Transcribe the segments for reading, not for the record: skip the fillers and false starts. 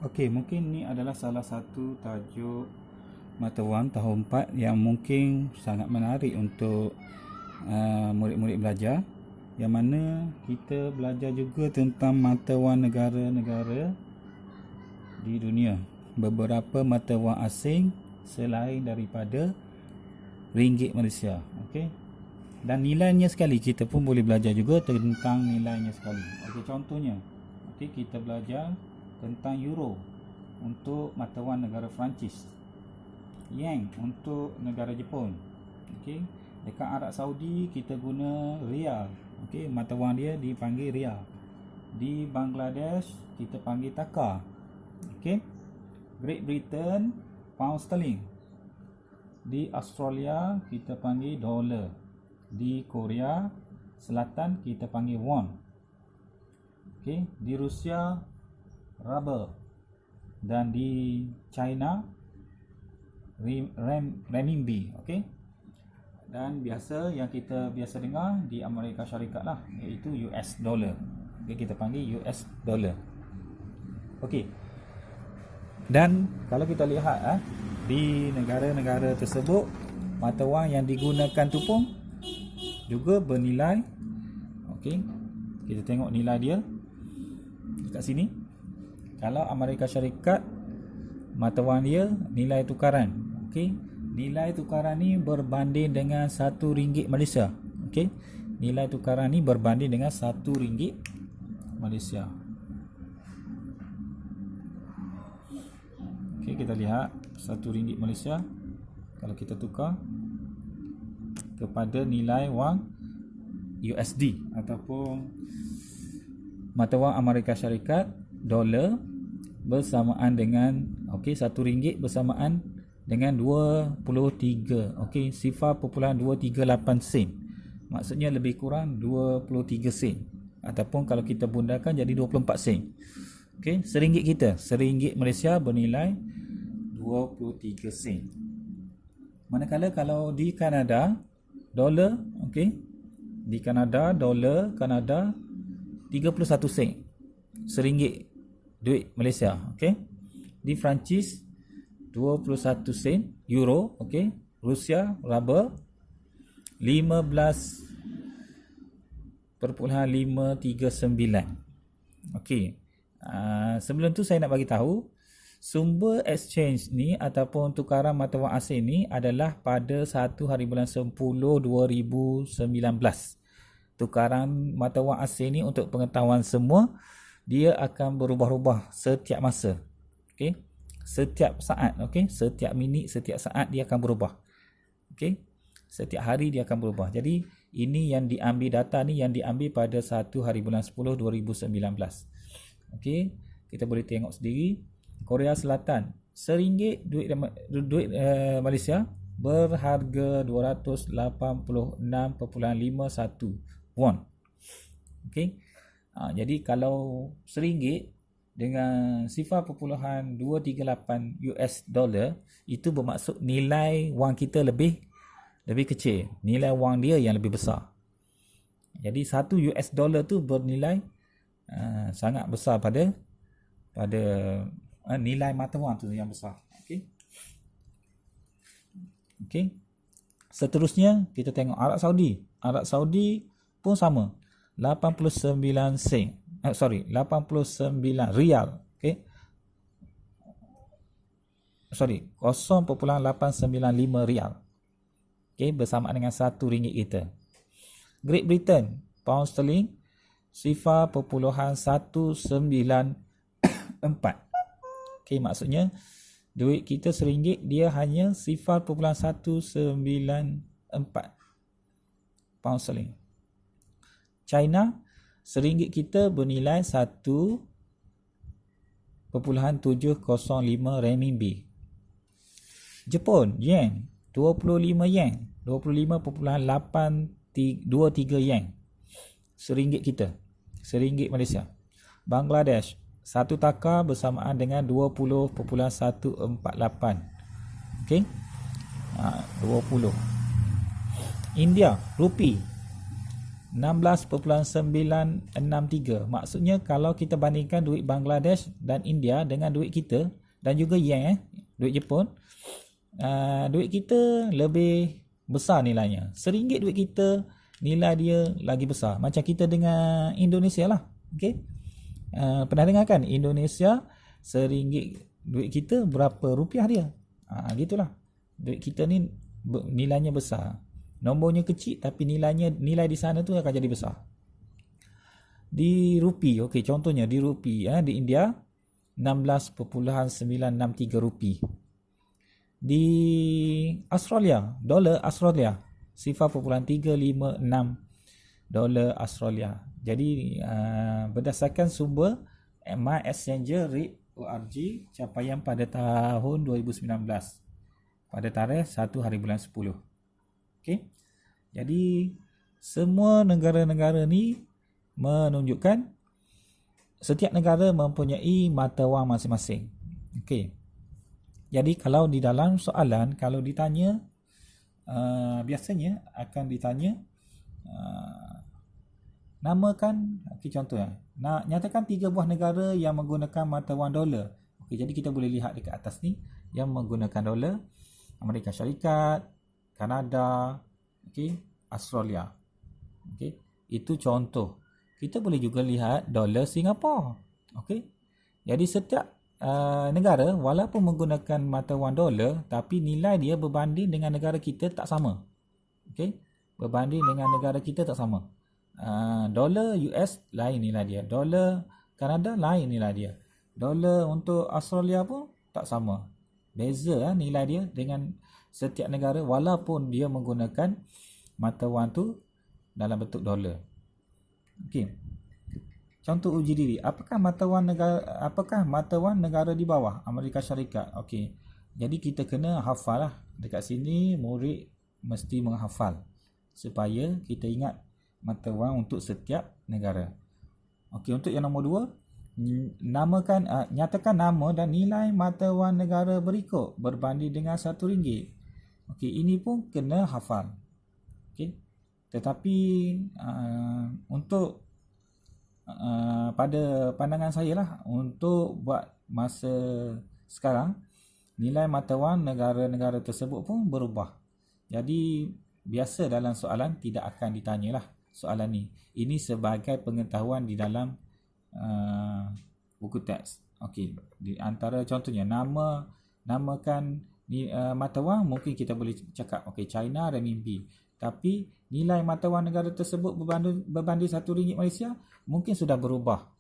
Okey, mungkin ni adalah salah satu tajuk mata wang tahun 4 yang mungkin sangat menarik untuk murid-murid belajar, yang mana kita belajar juga tentang mata wang negara-negara di dunia. Beberapa mata wang asing selain daripada ringgit Malaysia. Okey. Dan nilainya sekali kita pun boleh belajar juga tentang nilainya sekali. Okey, contohnya, okey, kita belajar tentang euro untuk mata wang negara Perancis, yen untuk negara Jepun. Okey, dekat Arab Saudi kita guna rial. Okey, mata wang dia dipanggil rial. Di Bangladesh kita panggil taka. Okey, Great Britain pound sterling. Di Australia kita panggil dolar. Di Korea Selatan kita panggil won. Okey, di Rusia ruble, dan di China renminbi. Okey, dan yang kita biasa dengar di Amerika Syarikat lah, iaitu US dollar. Okey, kita panggil US dollar. Okey, dan kalau kita lihat di negara-negara tersebut, mata wang yang digunakan tu pun juga bernilai. Okey, kita tengok nilai dia dekat sini. Kalau Amerika Syarikat, mata wang dia nilai tukaran. Okey, nilai tukaran ni berbanding dengan RM1 Malaysia. Okey, nilai tukaran ni berbanding dengan RM1 Malaysia. Okey, kita lihat RM1 Malaysia kalau kita tukar kepada nilai wang USD ataupun mata wang Amerika Syarikat, dolar bersamaan dengan RM1 bersamaan dengan 23, okey, 0.238 sen. Maksudnya lebih kurang 23 sen, ataupun kalau kita bundakan jadi 24 sen. Okey, RM1 kita, RM1 Malaysia bernilai 23 sen. Manakala kalau di Kanada, dolar, okey, di Kanada, dolar Kanada 31 sen. RM1 duit Malaysia. Okey, di Perancis 21 sen. Euro, okey, Rusia ruble 15.539. Okey, sebelum tu saya nak bagi tahu sumber exchange ni ataupun tukaran mata wang asing ni adalah pada 1 hari bulan 10 2019. Tukaran mata wang asing ni, untuk pengetahuan semua, dia akan berubah-ubah setiap masa. Okey, setiap saat, okey, setiap minit, setiap saat dia akan berubah. Okey, setiap hari dia akan berubah. Jadi ini yang diambil, data ni yang diambil pada 1 hari bulan 10 2019. Okey, kita boleh tengok sendiri. Korea Selatan, RM1 duit Malaysia berharga 286.51 won. Okey, jadi kalau RM1 dengan 0.238 US dollar, itu bermaksud nilai wang kita lebih kecil, nilai wang dia yang lebih besar. Jadi 1 US dollar tu bernilai sangat besar pada nilai mata wang tu yang besar. Okey. Okey. Seterusnya kita tengok Arab Saudi. Arab Saudi pun sama, 89 sen. 89 rial. Okey. 0.895 rial. Okey, bersamaan dengan RM1 kita. Great Britain pound sterling 0.194. Okey, maksudnya duit kita RM1, dia hanya 0.194 pound sterling. China, RM1 kita bernilai 1.705 renminbi. Jepun, yen, 25 yen, 25.823 yen. RM1 kita, RM1 Malaysia. Bangladesh, 1 taka bersamaan dengan 20.148. Okey, 20. India, rupi 16.963. Maksudnya kalau kita bandingkan duit Bangladesh dan India dengan duit kita dan juga yen, duit Jepun, duit kita lebih besar nilainya. RM1 duit kita nilai dia lagi besar. Macam kita dengan Indonesia lah. Okey. Pernah dengar kan Indonesia RM1 duit kita berapa rupiah dia? Gitulah. Duit kita ni nilainya besar. Nombornya kecil tapi nilai di sana tu akan jadi besar. Di rupi, okey, contohnya di rupi di India 16.963 rupi. Di Australia, dolar Australia 0.356 dolar Australia. Jadi berdasarkan sumber My Exchanger Rate ORG capaian pada tahun 2019 pada tarikh 1 hari bulan 10. Okey. Jadi semua negara-negara ni menunjukkan setiap negara mempunyai mata wang masing-masing. Okey. Jadi kalau di dalam soalan kalau ditanya biasanya akan ditanya namakan, okey, contohnya nyatakan 3 buah negara yang menggunakan mata wang dolar. Okey, jadi kita boleh lihat dekat atas ni yang menggunakan dolar: Amerika Syarikat, Kanada, okey, Australia. Okey, itu contoh. Kita boleh juga lihat dolar Singapura. Okey. Jadi setiap negara walaupun menggunakan mata wang dolar tapi nilai dia berbanding dengan negara kita tak sama. Okey. Berbanding dengan negara kita tak sama. Dolar US lain nilai dia. Dolar Kanada lain nilai dia. Dolar untuk Australia pun tak sama. Beza nilai dia dengan setiap negara walaupun dia menggunakan mata wang tu dalam bentuk dolar. Okey. Contoh uji diri. Apakah mata wang negara di bawah Amerika Syarikat? Okey. Jadi kita kena hafal lah. Dekat sini murid mesti menghafal supaya kita ingat mata wang untuk setiap negara. Okey, untuk yang nombor 2, nyatakan nama dan nilai mata wang negara berikut berbanding dengan RM1. Okey, ini pun kena hafal. Okey. Tetapi untuk pada pandangan saya lah, untuk buat masa sekarang nilai mata wang negara-negara tersebut pun berubah. Jadi biasa dalam soalan tidak akan ditanyalah soalan ni. Ini sebagai pengetahuan di dalam buku teks. Okey, di antara contohnya namakan mata wang mungkin kita boleh cakap okey China renminbi. Tapi nilai mata wang negara tersebut berbanding RM1 Malaysia mungkin sudah berubah.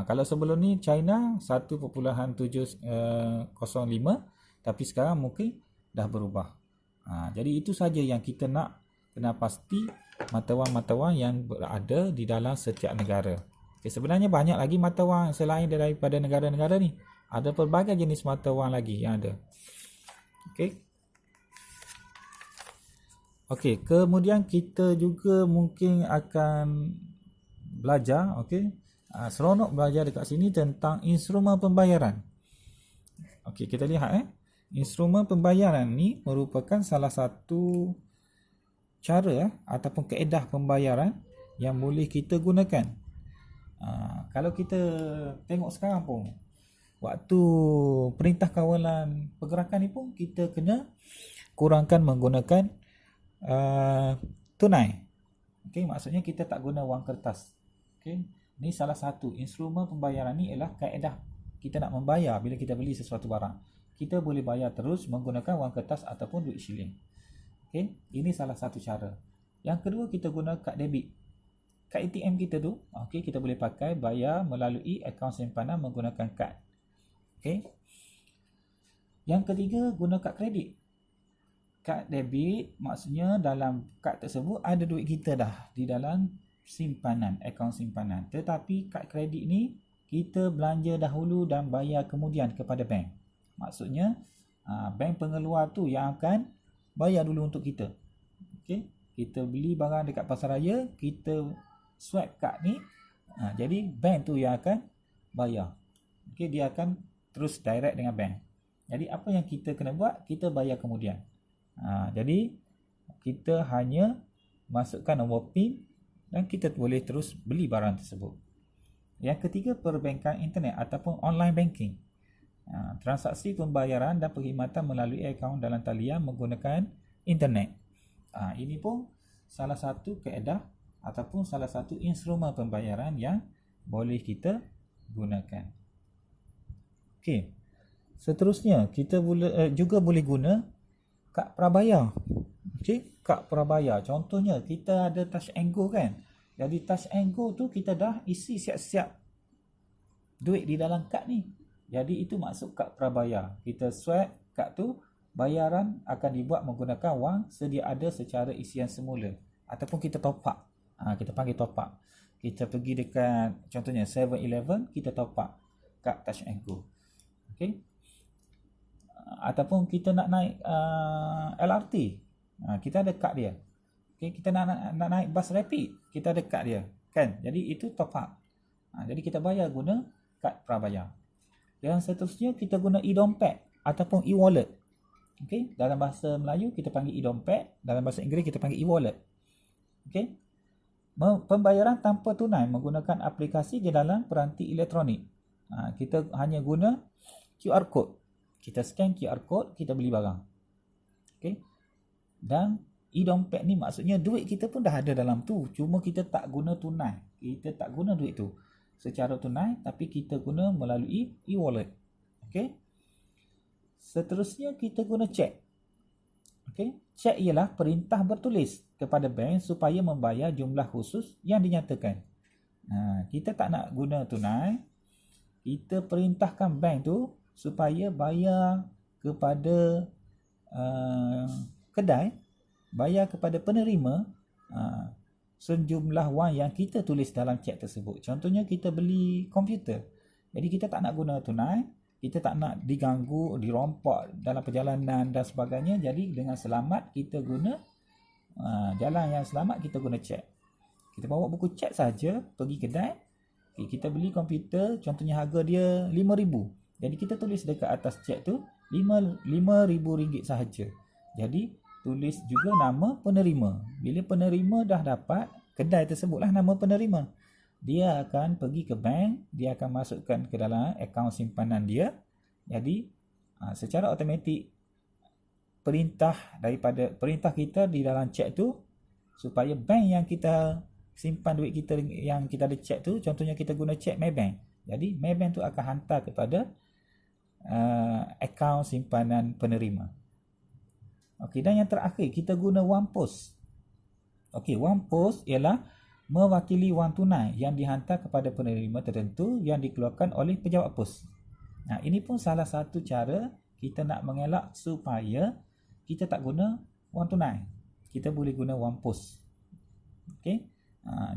Kalau sebelum ni China 1.705 tapi sekarang mungkin dah berubah. Jadi itu saja yang kita nak kena pasti mata wang yang berada di dalam setiap negara. Okay, sebenarnya banyak lagi mata wang selain daripada negara-negara ni. Ada pelbagai jenis mata wang lagi yang ada. Okey. Okey, kemudian kita juga mungkin akan belajar, okey. Seronok belajar dekat sini tentang instrumen pembayaran. Okey, kita lihat instrumen pembayaran ni merupakan salah satu cara ataupun kaedah pembayaran yang boleh kita gunakan. Kalau kita tengok sekarang pun, waktu Perintah Kawalan Pergerakan ni pun kita kena kurangkan menggunakan tunai. Okey, maksudnya kita tak guna wang kertas. Okey, ni salah satu instrumen pembayaran ni ialah kaedah kita nak membayar bila kita beli sesuatu barang. Kita boleh bayar terus menggunakan wang kertas ataupun duit shilling. Okey, ini salah satu cara. Yang kedua, kita guna kad debit. Kad ATM kita tu, okey, kita boleh pakai bayar melalui akaun simpanan menggunakan kad. Okey. Yang ketiga, guna kad kredit. Kad debit maksudnya dalam kad tersebut ada duit kita dah di dalam simpanan, akaun simpanan. Tetapi kad kredit ni kita belanja dahulu dan bayar kemudian kepada bank. Maksudnya bank pengeluar tu yang akan bayar dulu untuk kita. Okey, kita beli barang dekat pasaraya, kita swipe kad ni, jadi bank tu yang akan bayar. Okey, dia akan terus direct dengan bank. Jadi apa yang kita kena buat, kita bayar kemudian. Jadi kita hanya masukkan nombor PIN dan kita boleh terus beli barang tersebut. Yang ketiga, perbankan internet ataupun online banking. Transaksi pembayaran dan perkhidmatan melalui akaun dalam talian menggunakan internet. Ini pun salah satu kaedah ataupun salah satu instrumen pembayaran yang boleh kita gunakan. Okey. Seterusnya, kita juga boleh guna kad prabayar. Okey, kad prabayar. Contohnya kita ada Touch 'n Go kan. Jadi Touch 'n Go tu kita dah isi siap-siap duit di dalam kad ni. Jadi itu maksud kad prabayar. Kita swipe kad tu, bayaran akan dibuat menggunakan wang sedia ada secara isian semula. Ataupun kita top up. Kita panggil top up. Kita pergi dekat contohnya 7-Eleven, kita top up kad Touch 'n Go. Okey. Ataupun kita nak naik LRT, kita ada kad dia. Okay, kita nak naik bas rapid, kita ada kad dia kan. Jadi itu top up. Jadi kita bayar guna kad prabayar. Yang seterusnya kita guna e-dompet ataupun e-wallet. Okay, dalam bahasa Melayu kita panggil e-dompet, dalam bahasa Inggeris kita panggil e-wallet. Okay, pembayaran tanpa tunai menggunakan aplikasi di dalam peranti elektronik. Kita hanya guna QR code. Kita scan QR code, kita beli barang. Okay, dan e-dompet ni maksudnya duit kita pun dah ada dalam tu, cuma kita tak guna tunai. Kita tak guna duit tu secara tunai, tapi kita guna melalui e-wallet. Okey. Seterusnya kita guna cek. Okey, cek ialah perintah bertulis kepada bank supaya membayar jumlah khusus yang dinyatakan. Kita tak nak guna tunai, kita perintahkan bank tu supaya bayar kepada kedai, bayar kepada penerima sejumlah wang yang kita tulis dalam cek tersebut. Contohnya kita beli komputer. Jadi kita tak nak guna tunai, kita tak nak diganggu, dirompak dalam perjalanan dan sebagainya. Jadi dengan selamat kita guna jalan yang selamat, kita guna cek. Kita bawa buku cek saja pergi kedai. Kita beli komputer, contohnya harga dia RM5,000. Jadi kita tulis dekat atas cek tu RM5,000 sahaja. Jadi tulis juga nama penerima. Bila penerima dah dapat, kedai tersebutlah nama penerima. Dia akan pergi ke bank, dia akan masukkan ke dalam akaun simpanan dia. Jadi secara automatik perintah kita di dalam cek tu supaya bank yang kita simpan duit kita yang kita ada cek tu, contohnya kita guna cek Maybank. Jadi Maybank tu akan hantar kepada akaun simpanan penerima. Okey, dan yang terakhir kita guna wang pos. Okey, wang pos ialah mewakili wang tunai yang dihantar kepada penerima tertentu yang dikeluarkan oleh pejabat pos. Ini pun salah satu cara kita nak mengelak supaya kita tak guna wang tunai. Kita boleh guna wang pos. Okey.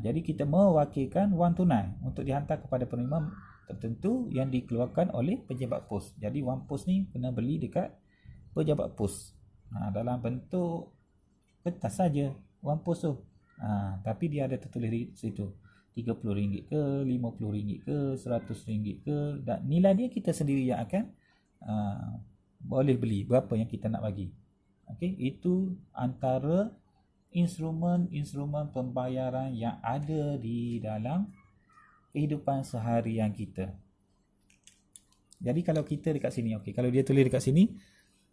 Jadi kita mewakilkan wang tunai untuk dihantar kepada penerima tertentu yang dikeluarkan oleh pejabat pos. Jadi wang pos ni kena beli dekat pejabat pos. Dalam bentuk kertas saja wang pos tu. Tapi dia ada tertulis di situ RM30 ke, RM50 ke, RM100 ke, dan nilai dia kita sendiri yang akan boleh beli berapa yang kita nak bagi. Okey, itu antara instrumen-instrumen pembayaran yang ada di dalam kehidupan seharian kita. Jadi kalau kita dekat sini, okey, kalau dia tulis dekat sini,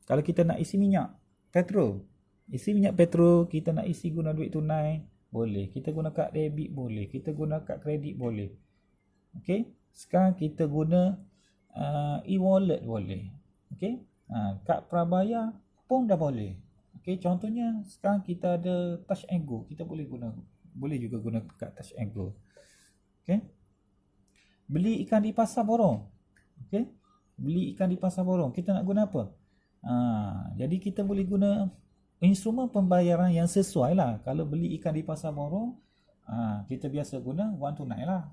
kalau kita nak isi minyak petrol, kita nak isi guna duit tunai, boleh. Kita guna kad debit, boleh. Kita guna kad kredit, boleh. Okey, sekarang kita guna e-wallet, boleh. Okey, kad prabayar pun dah boleh. Okey, contohnya sekarang kita ada Touch 'n Go, kita boleh juga guna kad Touch 'n Go. Okey, beli ikan di pasar borong. Okey, beli ikan di pasar borong, kita nak guna apa? Jadi kita boleh guna instrumen pembayaran yang sesuai lah. Kalau beli ikan di pasar borong, kita biasa guna wang tunai lah.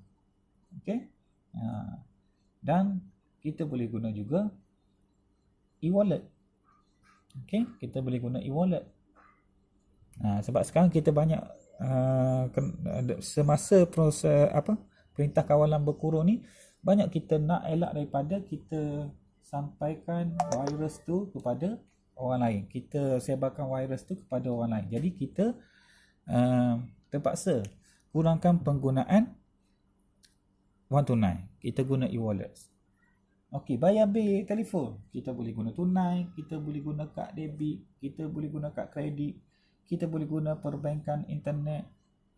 Okey, dan kita boleh guna juga e-wallet. Okey, kita boleh guna e-wallet. Sebab sekarang kita banyak semasa proses perintah kawalan berkurung ni, banyak kita nak elak daripada kita sampaikan virus tu kepada orang lain. Kita sebarkan virus tu kepada orang lain. Jadi kita terpaksa kurangkan penggunaan wang tunai. Kita guna e-wallet. Okey, bayar bil telefon. Kita boleh guna tunai, kita boleh guna kad debit, kita boleh guna kad kredit, kita boleh guna perbankan internet,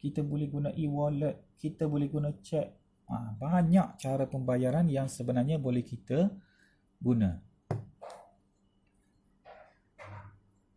kita boleh guna e-wallet, kita boleh guna cek. Banyak cara pembayaran yang sebenarnya boleh kita guna.